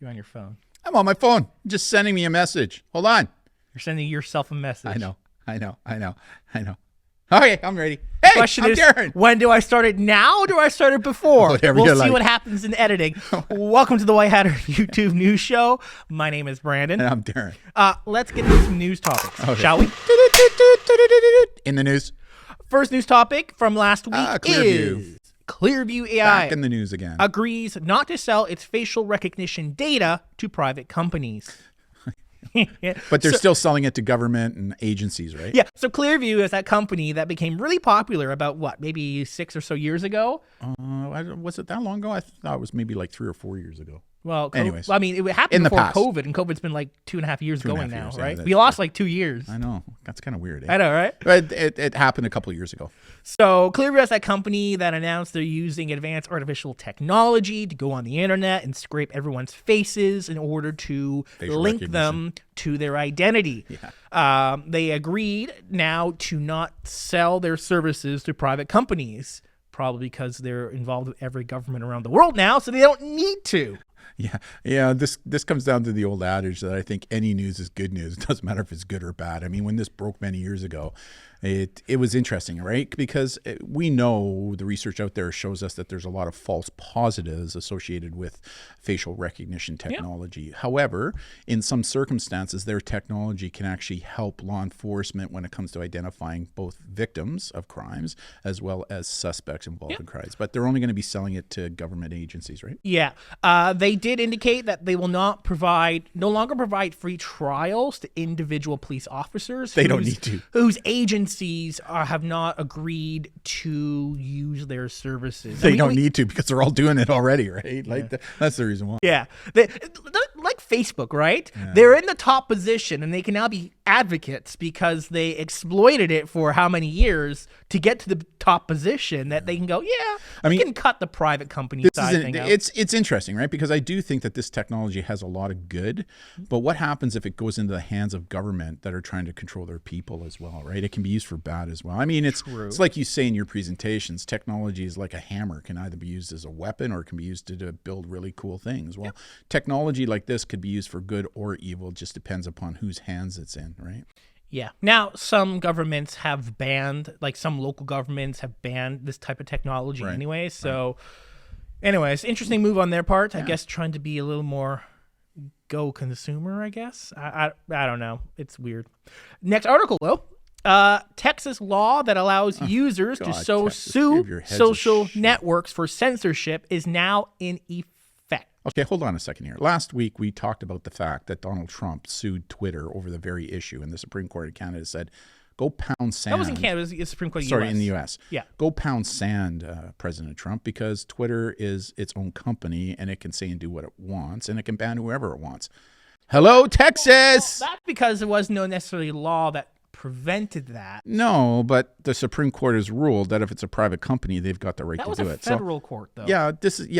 You're on your phone. I'm on my phone. Just sending me a message. Hold on. You're sending yourself a message. I know. Okay, I'm ready. Hey, Question I'm is, Darren. when do I start it now or do I start it before? Whatever you We'll see like. what happens in editing. Welcome to the White Hatter YouTube News Show. My name is Brandon. And I'm Darren. Let's get into some news topics, shall we? In the news. First news topic from last week Clearview. is Clearview AI Back in the news again. agrees not to sell its facial recognition data to private companies. But they're still selling it to government and agencies, right? Yeah, so Clearview is that company that became really popular about, maybe 6 or so years ago? Was it that long ago? I thought it was maybe like 3 or 4 years ago. Well, anyways. I mean, it happened In the before past. COVID, and COVID's been like 2.5 years 2.5 going now, years, yeah, right? that's We lost like 2 years. I know. That's kind of weird. Eh? I know, right? But it happened a couple of years ago. So Clearview is that company that announced they're using advanced artificial technology to go on the internet and scrape everyone's faces in order to Facial link recognition. them to their identity. Yeah. They agreed now to not sell their services to private companies, probably because they're involved with every government around the world now, so they don't need to. Yeah. This comes down to the old adage that I think any news is good news. It doesn't matter if it's good or bad. I mean, when this broke many years ago, it was interesting, right? Because we know the research out there shows us that there's a lot of false positives associated with facial recognition technology. Yeah. However, in some circumstances, their technology can actually help law enforcement when it comes to identifying both victims of crimes as well as suspects involved in crimes. But they're only going to be selling it to government agencies, right? Yeah. They did indicate that they will no longer provide free trials to individual police officers. They don't need to. Whose agencies have not agreed to use their services. They don't need to because they're all doing it already, right? Like that's the reason why. Yeah. Like Facebook, right? Yeah. They're in the top position and they can now be advocates because they exploited it for how many years to get to the top position that they can go, we can cut the private company side thing out. It's interesting, right? Because I do think that this technology has a lot of good, but what happens if it goes into the hands of government that are trying to control their people as well, right? It can be used for bad as well. I mean, it's like you say in your presentations, technology is like a hammer. It can either be used as a weapon or it can be used to build really cool things. Well, technology like this could be used for good or evil. It just depends upon whose hands it's in, right? Yeah. Now, some governments have banned, like some local governments have banned this type of technology anyway. So anyways, interesting move on their part. I guess trying to be a little more go consumer, I guess. I don't know. It's weird. Next article, though. Texas law that allows users to sue social networks for censorship is now in effect. Okay, hold on a second here. Last week, we talked about the fact that Donald Trump sued Twitter over the very issue, and the Supreme Court of Canada said, go pound sand. That wasn't Canada, it was the Supreme Court of the Sorry, US. in the U.S. Yeah. Go pound sand, President Trump, because Twitter is its own company, and it can say and do what it wants, and it can ban whoever it wants. Hello, Texas! Well, that's because there was no necessarily law that prevented that. No, but the Supreme Court has ruled that if it's a private company, they've got the right to do it. That was a federal court, though. Yeah,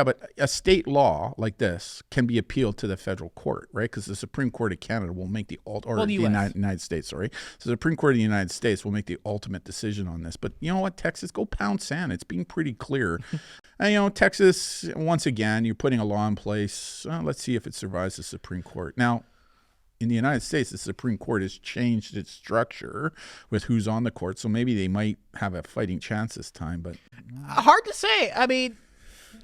but a state law like this can be appealed to the federal court, right? Because the Supreme Court of Canada will make the United States, sorry. So the Supreme Court of the United States will make the ultimate decision on this. But you know what, Texas, go pound sand. It's being pretty clear. And Texas, once again, you're putting a law in place. Let's see if it survives the Supreme Court. Now, in the United States, the Supreme Court has changed its structure with who's on the court, so maybe they might have a fighting chance this time. But hard to say. I mean,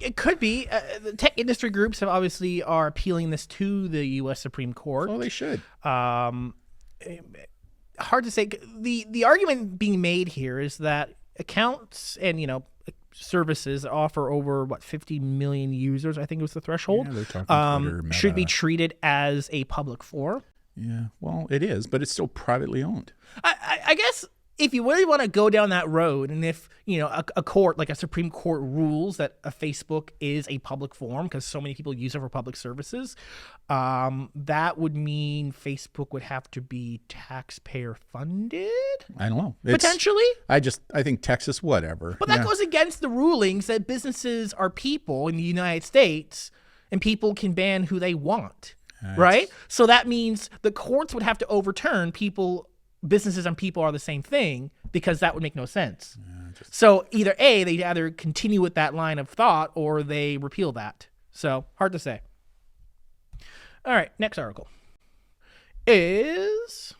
it could be. The tech industry groups are appealing this to the U.S. Supreme Court. Well, they should. Hard to say. The argument being made here is that accounts and services offer over 50 million users, I think it was the threshold, they're talking Twitter, Meta. Should be treated as a public forum. Yeah, well, it is, but it's still privately owned. I guess if you really want to go down that road, and if a court like a Supreme Court rules that a Facebook is a public forum because so many people use it for public services, that would mean Facebook would have to be taxpayer funded. I don't know. Potentially. I think Texas, whatever. But that goes against the rulings that businesses are people in the United States, and people can ban who they want. Right? So that means the courts would have to overturn businesses and people are the same thing, because that would make no sense. So they either continue with that line of thought or they repeal that. So hard to say. All right, next article is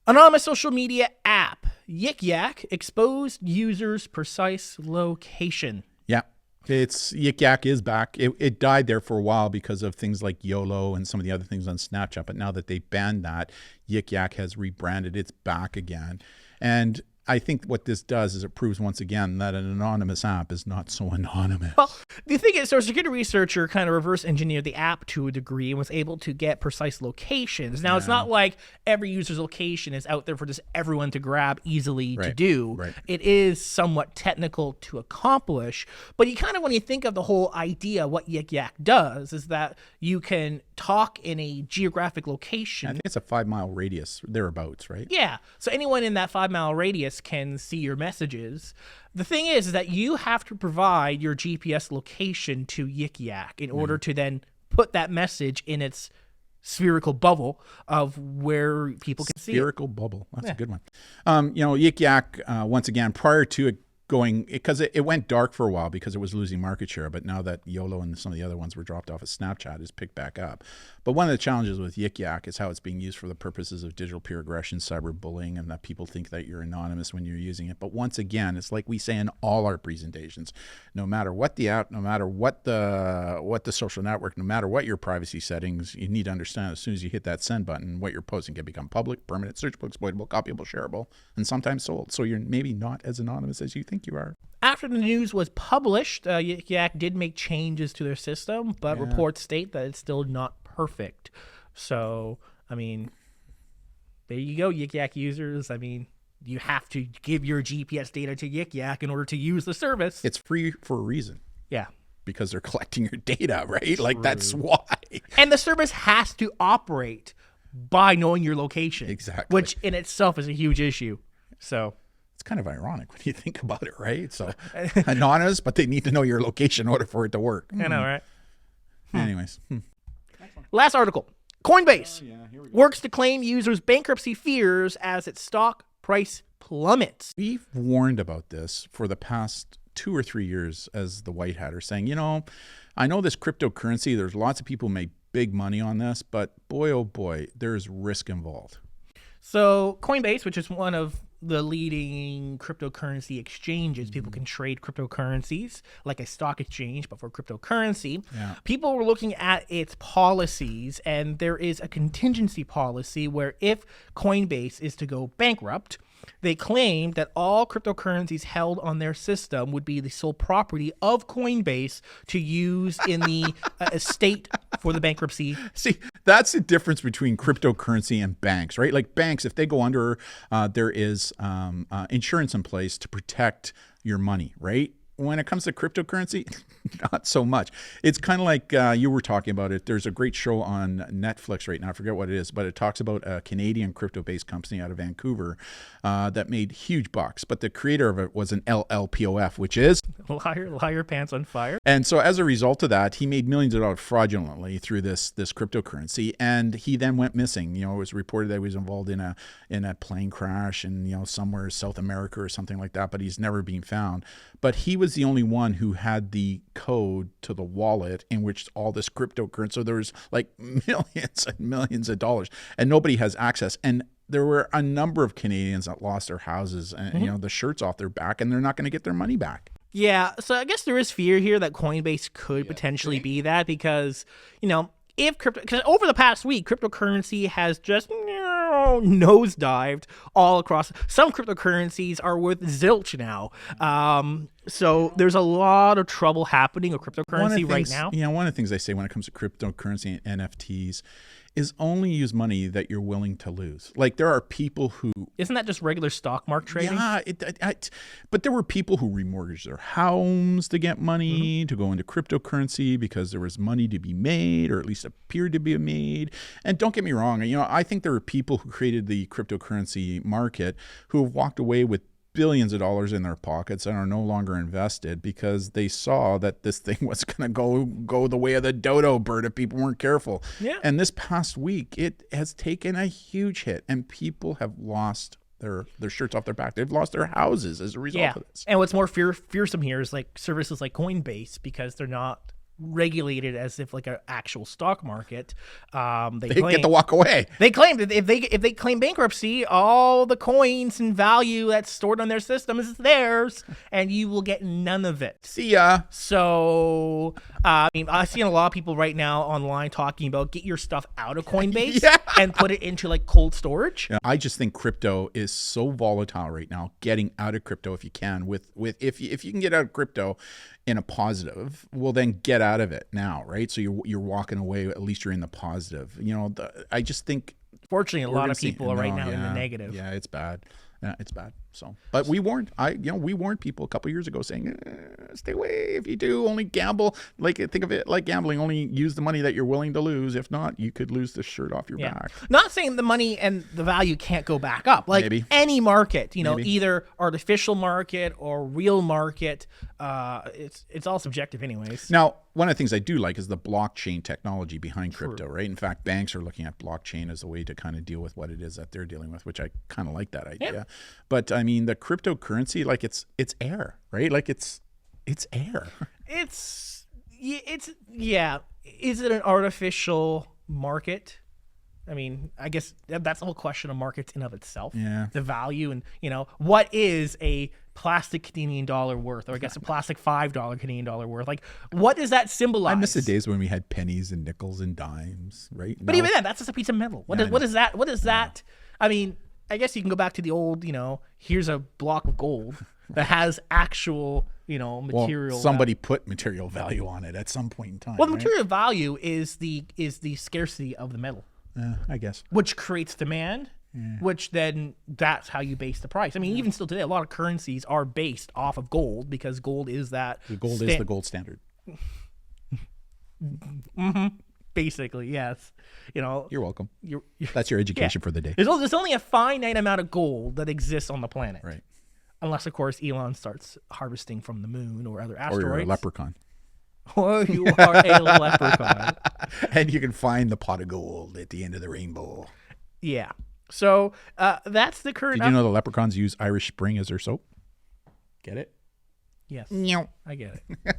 anonymous social media app Yik Yak Exposed Users' Precise Location. Yeah. It's Yik Yak is back. It died there for a while because of things like YOLO and some of the other things on Snapchat. But now that they banned that, Yik Yak has rebranded. It's back again. And I think what this does is it proves once again that an anonymous app is not so anonymous. Well, the thing is, so a security researcher kind of reverse engineered the app to a degree and was able to get precise locations. Now, it's not like every user's location is out there for just everyone to grab easily to do. Right. It is somewhat technical to accomplish, but you kind of, when you think of the whole idea, what Yik Yak does is that you can talk in a geographic location. I think it's a 5-mile radius, thereabouts, right? Yeah. So anyone in that 5-mile radius can see your messages. The thing is that you have to provide your GPS location to Yik Yak in order to then put that message in its spherical bubble of where people can see it. Spherical bubble. That's a good one. Yik Yak, once again, prior to it going, because it went dark for a while because it was losing market share, but now that YOLO and some of the other ones were dropped off of Snapchat, it's picked back up. But one of the challenges with Yik Yak is how it's being used for the purposes of digital peer aggression, cyberbullying, and that people think that you're anonymous when you're using it. But once again, it's like we say in all our presentations, no matter what the app, no matter what the social network, no matter what your privacy settings, you need to understand as soon as you hit that send button, what you're posting can become public, permanent, searchable, exploitable, copyable, shareable, and sometimes sold. So you're maybe not as anonymous as you think you are. After the news was published, Yik Yak did make changes to their system, but reports state that it's still not perfect. So, I mean, there you go, Yik Yak users. I mean, you have to give your GPS data to Yik Yak in order to use the service. It's free for a reason. Yeah. Because they're collecting your data, right? Like, that's why. And the service has to operate by knowing your location. Exactly. Which in itself is a huge issue. So it's kind of ironic when you think about it, right? So anonymous, but they need to know your location in order for it to work. I know, right? Anyways. Last article. Coinbase works to claim users' bankruptcy fears as its stock price plummets. We've warned about this for the past 2 or 3 years as the White Hatter, saying, I know this cryptocurrency, there's lots of people make big money on this, but boy, oh boy, there's risk involved. So Coinbase, which is one of the leading cryptocurrency exchanges, people can trade cryptocurrencies like a stock exchange, but for cryptocurrency. Yeah. People were looking at its policies, and there is a contingency policy where if Coinbase is to go bankrupt, they claim that all cryptocurrencies held on their system would be the sole property of Coinbase to use in the estate for the bankruptcy. See, that's the difference between cryptocurrency and banks, right? Like banks, if they go under, there is insurance in place to protect your money, right? When it comes to cryptocurrency, not so much. It's kind of like you were talking about it. There's a great show on Netflix right now. I forget what it is, but it talks about a Canadian crypto-based company out of Vancouver that made huge bucks. But the creator of it was an LLPOF, which is liar pants on fire. And so as a result of that, he made millions of dollars fraudulently through this cryptocurrency, and he then went missing. It was reported that he was involved in a plane crash and somewhere in South America or something like that, but he's never been found. But he was the only one who had the code to the wallet in which all this cryptocurrency. So there was like millions and millions of dollars, and nobody has access. And there were a number of Canadians that lost their houses and the shirts off their back, and they're not going to get their money back. Yeah, so I guess there is fear here that Coinbase could potentially be that because, if because over the past week, cryptocurrency has just nosedived all across. Some cryptocurrencies are worth zilch now. So there's a lot of trouble happening with cryptocurrency right now. One of the things I say when it comes to cryptocurrency and NFTs is only use money that you're willing to lose. Like there are people who... Isn't that just regular stock market trading? Yeah, but there were people who remortgaged their homes to get money, to go into cryptocurrency because there was money to be made, or at least appeared to be made. And don't get me wrong, I think there are people who created the cryptocurrency market who have walked away with billions of dollars in their pockets and are no longer invested because they saw that this thing was going to go the way of the dodo bird if people weren't careful. Yeah. And this past week, it has taken a huge hit, and people have lost their shirts off their back. They've lost their houses as a result of this. And what's more fearsome here is like services like Coinbase, because they're not regulated as if like an actual stock market. They get to walk away. They claim that if they claim bankruptcy, all the coins and value that's stored on their system is theirs, and you will get none of it. See ya. So, I mean, I've seen a lot of people right now online talking about get your stuff out of Coinbase and put it into like cold storage. Yeah, I just think crypto is so volatile right now. Getting out of crypto if you can, if you can get out of crypto in a positive, well then get out of it now, right? So you're walking away. At least you're in the positive. You know, I just think. Fortunately, a lot of people are right now in the negative. Yeah, it's bad. Yeah, it's bad. So, but we warned people a couple years ago saying, stay away. If you do, only gamble. Like, think of it like gambling. Only use the money that you're willing to lose. If not, you could lose the shirt off your back. Not saying the money and the value can't go back up. Like any market, either artificial market or real market. It's all subjective, anyways. Now, one of the things I do like is the blockchain technology behind crypto, right? In fact, banks are looking at blockchain as a way to kind of deal with what it is that they're dealing with, which I kind of like that idea. Yeah. But I mean, the cryptocurrency, like it's air, right? Like it's air. Is it an artificial market? I mean, I guess that's the whole question of markets in of itself. Yeah. The value and, what is a plastic Canadian dollar worth, or I guess a plastic $5 Canadian dollar worth? Like, what does that symbolize? I miss the days when we had pennies and nickels and dimes, right? But even then, that's just a piece of metal. What is that? What is that? I mean, I guess you can go back to the old, here's a block of gold that has actual, material. Well, somebody put material value on it at some point in time. Well, the material value is the scarcity of the metal. I guess. Which creates demand, which then that's how you base the price. I mean, even still today, a lot of currencies are based off of gold because gold is that. The gold is the gold standard. Basically, yes. You're welcome. That's your education for the day. There's only a finite amount of gold that exists on the planet. Right. Unless, of course, Elon starts harvesting from the moon or other asteroids. Or you're a leprechaun. Or you are a leprechaun. And you can find the pot of gold at the end of the rainbow. Yeah. So that's the current. Did you know the leprechauns use Irish Spring as their soap? Get it? Yes. I get it.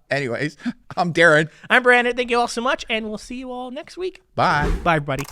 Anyways, I'm Darren. I'm Brandon. Thank you all so much, and we'll see you all next week. Bye. Bye, everybody.